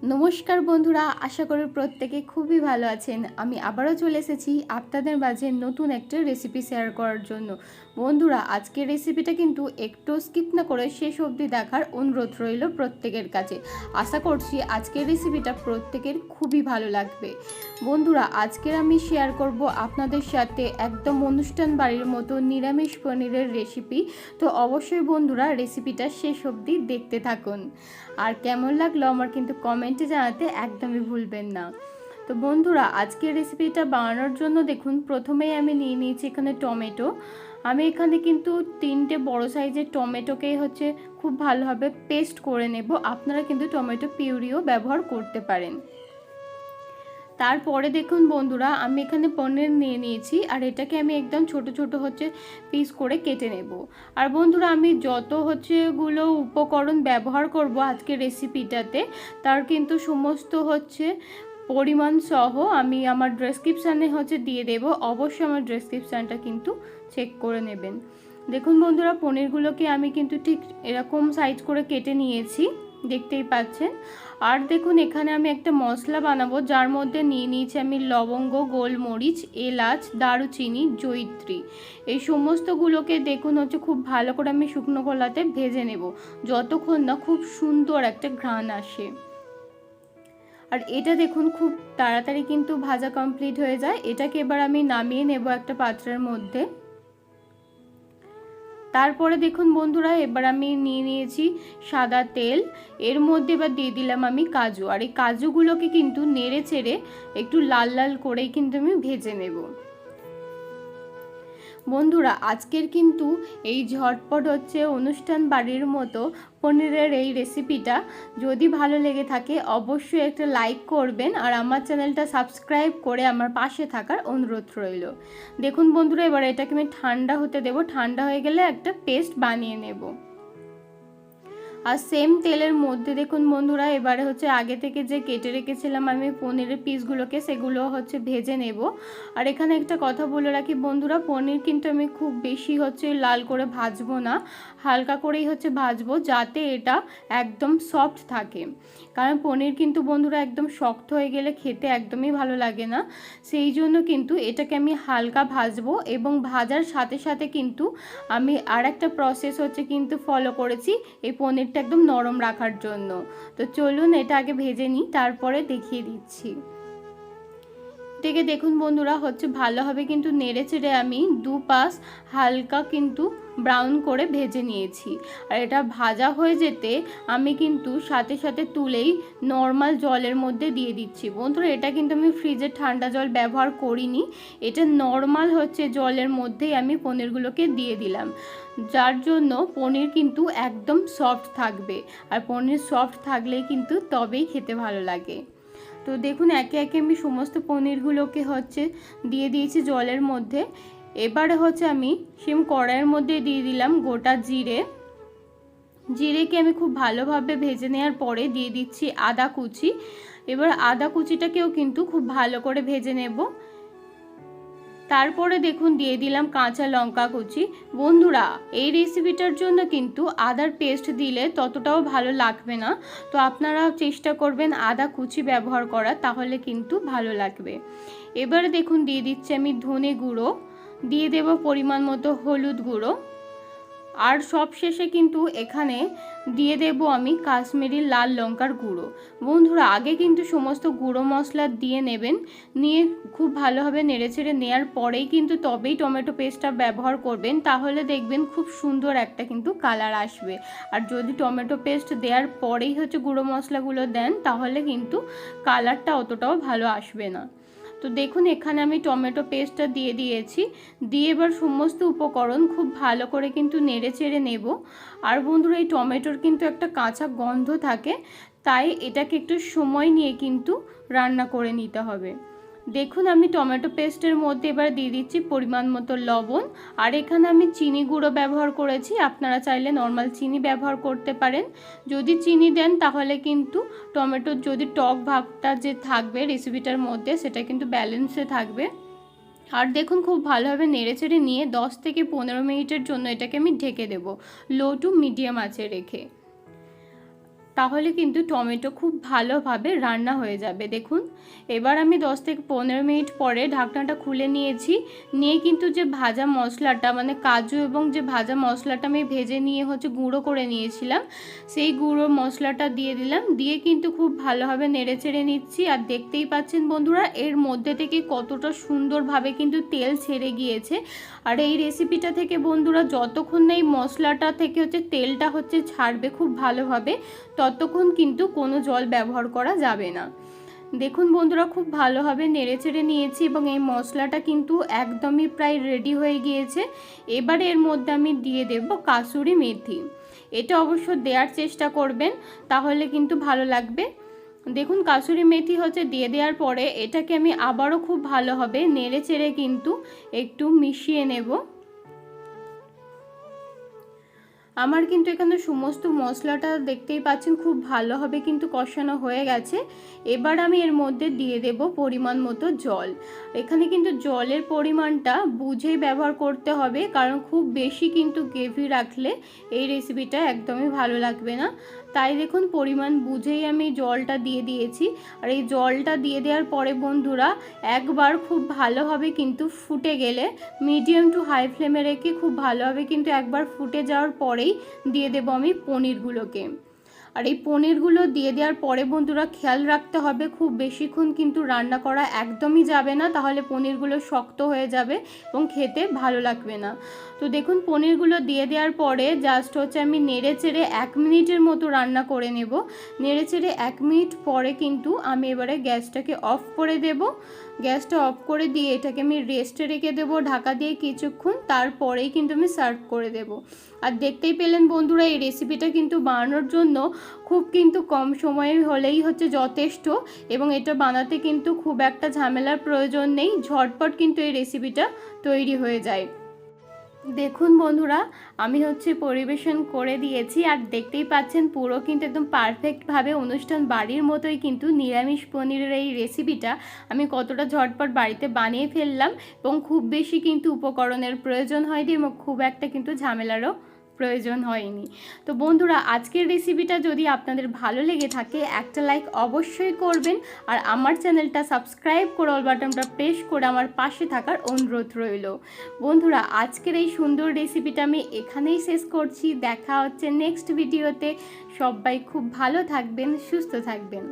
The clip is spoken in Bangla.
নমস্কার বন্ধুরা, আশা করি প্রত্যেকে খুবই ভালো আছেন। আমি আবারও চলে এসেছি আপনাদের মাঝে নতুন একটা রেসিপি শেয়ার করার জন্য। বন্ধুরা, আজকের রেসিপিটা কিন্তু একটু স্কিপ না করে শেষ অবধি দেখার অনুরোধ রইল প্রত্যেকের কাছে। আশা করছি আজকের রেসিপিটা প্রত্যেকের খুবই ভালো লাগবে। বন্ধুরা, আজকের আমি শেয়ার করব আপনাদের সাথে একদম অনুষ্ঠান বাড়ির মতো নিরামিষ পনিরের রেসিপি। তো অবশ্যই বন্ধুরা রেসিপিটা শেষ অবধি দেখতে থাকুন। আর কেমন লাগলো আমার কিন্তু কমেন্টে জানাতে একদমই ভুলবেন না। তো বন্ধুরা, আজকের রেসিপিটা বানানোর জন্য দেখুন প্রথমেই আমি নিয়ে নিয়েছি এখানে টমেটো। আমি এখানে কিন্তু 3টে বড় সাইজের টমেটোকে খুব ভালোভাবে পেস্ট করে নেব। আপনারা কিন্তু টমেটো পিউরিও ব্যবহার করতে পারেন। তারপরে দেখুন বন্ধুরা, আমি এখানে পনির নিয়ে নিয়েছি আর এটাকে আমি একদম ছোট ছোট পিস করে কেটে নেব। আর বন্ধুরা, আমি যত গুলো উপকরণ ব্যবহার করব আজকে রেসিপিটাতে, তার কিন্তু সমস্ত পরিমাণ সহ আমি আমার ডেসক্রিপশানে দিয়ে দেব। অবশ্যই আমার ডেসক্রিপশানটা কিন্তু চেক করে নেবেন। দেখুন বন্ধুরা, পনিরগুলোকে আমি কিন্তু ঠিক এরকম সাইজ করে কেটে নিয়েছি, দেখতেই পাচ্ছেন। আর দেখুন এখানে আমি একটা মশলা বানাবো, যার মধ্যে নিয়ে নিয়েছি আমি লবঙ্গ, গোলমরিচ, এলাচ, দারুচিনি, জয়িত্রী। এই সমস্তগুলোকে দেখুন খুব ভালো করে আমি শুকনো খোলাতে ভেজে নেব, যতক্ষণ না খুব সুন্দর একটা ঘ্রাণ আসে। আর এটা দেখুন খুব তাড়াতাড়ি কিন্তু ভাজা কমপ্লিট হয়ে যায়। এটাকে এবার আমি নামিয়ে নেব একটা পাত্রের মধ্যে। তারপরে দেখুন বন্ধুরা, এবার আমি নিয়ে নিয়েছি সাদা তেল। এর মধ্যে এবার দিয়ে দিলাম আমি কাজু। আর এই কাজুগুলোকে কিন্তু নেড়ে চেড়ে একটু লাল লাল করেই কিন্তু আমি ভেজে নেব। বন্ধুরা, আজকের কিন্তু এই ঝটপট অনুষ্ঠান বাড়ির মতো পনিরের এই রেসিপিটা যদি ভালো লেগে থাকে অবশ্যই একটা লাইক করবেন আর আমার চ্যানেলটা সাবস্ক্রাইব করে আমার পাশে থাকার অনুরোধ রইল। দেখুন বন্ধুরা, এবার এটাকে আমি ঠান্ডা হতে দেব। ঠান্ডা হয়ে গেলে একটা পেস্ট বানিয়ে নেব। আর সেম তেলের মধ্যে দেখুন বন্ধুরা, এবারে আগে থেকে যে কেটে রেখেছিলাম আমি পনিরের পিসগুলোকে, সেগুলো ভেজে নেব। আর এখানে একটা কথা বলে রাখি বন্ধুরা, পনির কিন্তু আমি খুব বেশি লাল করে ভাজবো না, হালকা করেই ভাজবো, যাতে এটা একদম সফট থাকে। কারণ পনির কিন্তু বন্ধুরা একদম শক্ত হয়ে গেলে খেতে একদমই ভালো লাগে না। সেই জন্য কিন্তু এটাকে আমি হালকা ভাজবো। এবং ভাজার সাথে সাথে কিন্তু আমি আর একটা প্রসেস কিন্তু ফলো করেছি এই পনিরটা একদম নরম রাখার জন্য। তো চলুন এটা আগে ভেজে নিই, তারপরে দেখিয়ে দিচ্ছি। এটাকে দেখুন বন্ধুরা ভালোভাবে কিন্তু নেড়ে চেড়ে আমি দুপাশ হালকা কিন্তু ব্রাউন করে ভেজে নিয়েছি। আর এটা ভাজা হয়ে যেতে আমি কিন্তু সাথে সাথে তুলেই নর্মাল জলের মধ্যে দিয়ে দিচ্ছি। বন্ধুরা, এটা কিন্তু আমি ফ্রিজের ঠান্ডা জল ব্যবহার করিনি, এটা নর্মাল জলের মধ্যেই আমি পনিরগুলোকে দিয়ে দিলাম, যার জন্য পনির কিন্তু একদম সফট থাকবে। আর পনির সফট থাকলেই কিন্তু তবেই খেতে ভালো লাগে। তো দেখুন একে একে আমি সমস্ত পনিরগুলোকে দিয়ে দিয়েছি জলের মধ্যে। এবারে আমি সেম কড়াইয়ের মধ্যে দিয়ে দিলাম গোটা জিরেকে আমি খুব ভালোভাবে ভেজে নেওয়ার পরে দিয়ে দিচ্ছি আদা কুচি। এবার আদা কুচিটাকেও কিন্তু খুব ভালো করে ভেজে নেব। তারপরে দেখুন দিয়ে দিলাম কাঁচা লঙ্কা কুচি। বন্ধুরা, এই রেসিপিটার জন্য কিন্তু আদার পেস্ট দিলে ততটাও ভালো লাগবে না, তো আপনারা চেষ্টা করবেন আদা কুচি ব্যবহার করা, তাহলে কিন্তু ভালো লাগবে। এবারে দেখুন দিয়ে দিচ্ছি আমি ধনে গুঁড়ো, দিয়ে দেব পরিমাণ মতো হলুদ গুঁড়ো। আর সবশেষে কিন্তু এখানে দিয়ে দেব আমি কাশ্মীরি লাল লঙ্কার গুঁড়ো। বন্ধুরা, আগে কিন্তু সমস্ত গুঁড়ো মশলা দিয়ে নেবেন, নিয়ে খুব ভালোভাবে নেড়েচেড়ে নেওয়ার পরেই কিন্তু তবেই টমেটো পেস্টটা ব্যবহার করবেন, তাহলে দেখবেন খুব সুন্দর একটা কিন্তু কালার আসবে। আর যদি টমেটো পেস্ট দেওয়ার পরেই গুঁড়ো মশলাগুলো দেন, তাহলে কিন্তু কালারটা অতটাও ভালো আসবে না। তো দেখুন এখানে আমি টমেটো পেস্টটা দিয়ে দিয়েছি, দিয়ে এবার সমস্ত উপকরণ খুব ভালো করে কিন্তু নেড়ে চেড়ে নেব। আর বন্ধুরা, এই টমেটোর কিন্তু একটা কাঁচা গন্ধ থাকে, তাই এটাকে একটু সময় নিয়ে কিন্তু রান্না করে নিতে হবে। দেখুন আমি টমেটো পেস্টের মধ্যে এবার দিয়ে দিচ্ছি পরিমাণ মতো লবণ। আর এখানে আমি চিনি গুঁড়ো ব্যবহার করেছি, আপনারা চাইলে নর্মাল চিনি ব্যবহার করতে পারেন। যদি চিনি দেন তাহলে কিন্তু টমেটোর যদি টক ভাবটা যে থাকবে রেসিপিটার মধ্যে, সেটা কিন্তু ব্যালেন্সে থাকবে। আর দেখুন খুব ভালোভাবে নেড়েচেড়ে নিয়ে 10 থেকে 15 মিনিটের জন্য এটাকে আমি ঢেকে দেব, লো টু মিডিয়াম আঁচে রেখে। তাহলে কিন্তু টমেটো খুব ভালোভাবে রান্না হয়ে যাবে। দেখুন এবার আমি 10 থেকে 15 মিনিট পরে ঢাকনাটা খুলে নিয়েছি। নিয়ে কিন্তু যে ভাজা মশলাটা মানে কাজু এবং যে ভাজা মশলাটা আমি ভেজে নিয়ে গুঁড়ো করে নিয়েছিলাম, সেই গুঁড়ো মশলাটা দিয়ে দিলাম। দিয়ে কিন্তু খুব ভালোভাবে নেড়ে চেড়ে নিচ্ছি। আর দেখতেই পাচ্ছেন বন্ধুরা এর মধ্যে থেকে কতটা সুন্দরভাবে কিন্তু তেল ছেড়ে গিয়েছে। আর এই রেসিপিটা থেকে বন্ধুরা যতক্ষণ না এই মশলাটা থেকে তেলটা ছাড়বে খুব ভালোভাবে, ততক্ষণ কিন্তু কোনো জল ব্যবহার করা যাবে না। দেখুন বন্ধুরা খুব ভালোভাবে নেড়েচেড়ে নিয়েছি এবং এই মশলাটা কিন্তু একদমই প্রায় রেডি হয়ে গিয়েছে। এবার এর মধ্যে আমি দিয়ে দেব কাসুরি মেথি। এটা অবশ্য দেওয়ার চেষ্টা করবেন, তাহলে কিন্তু ভালো লাগবে। দেখুন কাসুরি মেথি দিয়ে দেওয়ার পরে এটাকে আমি আবারও খুব ভালোভাবে নেড়েচেড়ে কিন্তু একটু মিশিয়ে নেব। আমার কিন্তু এখানে সমস্ত মশলাটা দেখতেই পাচ্ছেন খুব ভালোভাবে কিন্তু কষানো হয়ে গেছে। এবার আমি এর মধ্যে দিয়ে দেব পরিমাণ মতো জল। এখানে কিন্তু জলের পরিমাণটা বুঝেই ব্যবহার করতে হবে, কারণ খুব বেশি কিন্তু গ্রেভি রাখলে এই রেসিপিটা একদমই ভালো লাগবে না। তাই দেখুন পরিমাণ বুঝেই আমি জলটা দিয়ে দিয়েছি। আর এই জলটা দিয়ে দেওয়ার পরে বন্ধুরা একবার খুব ভালোভাবে কিন্তু ফুটে গেলে মিডিয়াম টু হাই ফ্লেমে রেখে খুব ভালোভাবে কিন্তু একবার ফুটে যাওয়ার পরেই দিয়ে দেব আমি পনিরগুলোকে। আর এই পনিরগুলো দিয়ে দেওয়ার পরে বন্ধুরা খেয়াল রাখতে হবে খুব বেশিক্ষণ কিন্তু রান্না করা একদমই যাবে না, তাহলে পনিরগুলো শক্ত হয়ে যাবে এবং খেতে ভালো লাগবে না। তো দেখুন পনিরগুলো দিয়ে দেওয়ার পরে জাস্ট আমি নেড়ে চেড়ে 1 মিনিটের মতো রান্না করে নেব। নেড়ে চেড়ে 1 মিনিট পরে কিন্তু আমি এবারে গ্যাসটাকে অফ করে দেব। গ্যাসটা অফ করে দিয়ে এটাকে আমি রেস্টে রেখে দেবো ঢাকা দিয়ে কিছুক্ষণ, তারপরেই কিন্তু আমি সার্ভ করে দেব। আর দেখতেই পেলেন বন্ধুরা এই রেসিপিটা কিন্তু বানানোর জন্য খুব কিন্তু কম সময়ে হলেই যথেষ্ট, এবং এটা বানাতে কিন্তু খুব একটা ঝামেলার প্রয়োজন নেই। ঝটপট কিন্তু এই রেসিপিটা তৈরি হয়ে যায়। দেখুন বন্ধুরা আমি পরিবেশন করে দিয়েছি। আর দেখতেই পাচ্ছেন পুরো কিন্তু একদম পারফেক্টভাবে অনুষ্ঠান বাড়ির মতোই কিন্তু নিরামিষ পনিরের এই রেসিপিটা আমি কতটা ঝটপট বাড়িতে বানিয়ে ফেললাম, এবং খুব বেশি কিন্তু উপকরণের প্রয়োজন হয়নি এবং খুব একটা কিন্তু ঝামেলারও প্রয়োজন হয়নি। তো বন্ধুরা আজকের রেসিপিটা যদি আপনাদের ভালো লেগে থাকে একটা লাইক অবশ্যই করবেন, আর আমার চ্যানেলটা সাবস্ক্রাইব করে অল বাটনটা প্রেস করে আমার পাশে থাকার অনুরোধ রইল। বন্ধুরা আজকের এই সুন্দর রেসিপিটা আমি এখানেই শেষ করছি। দেখা হচ্ছে নেক্সট ভিডিওতে। সবাই খুব ভালো থাকবেন, সুস্থ থাকবেন।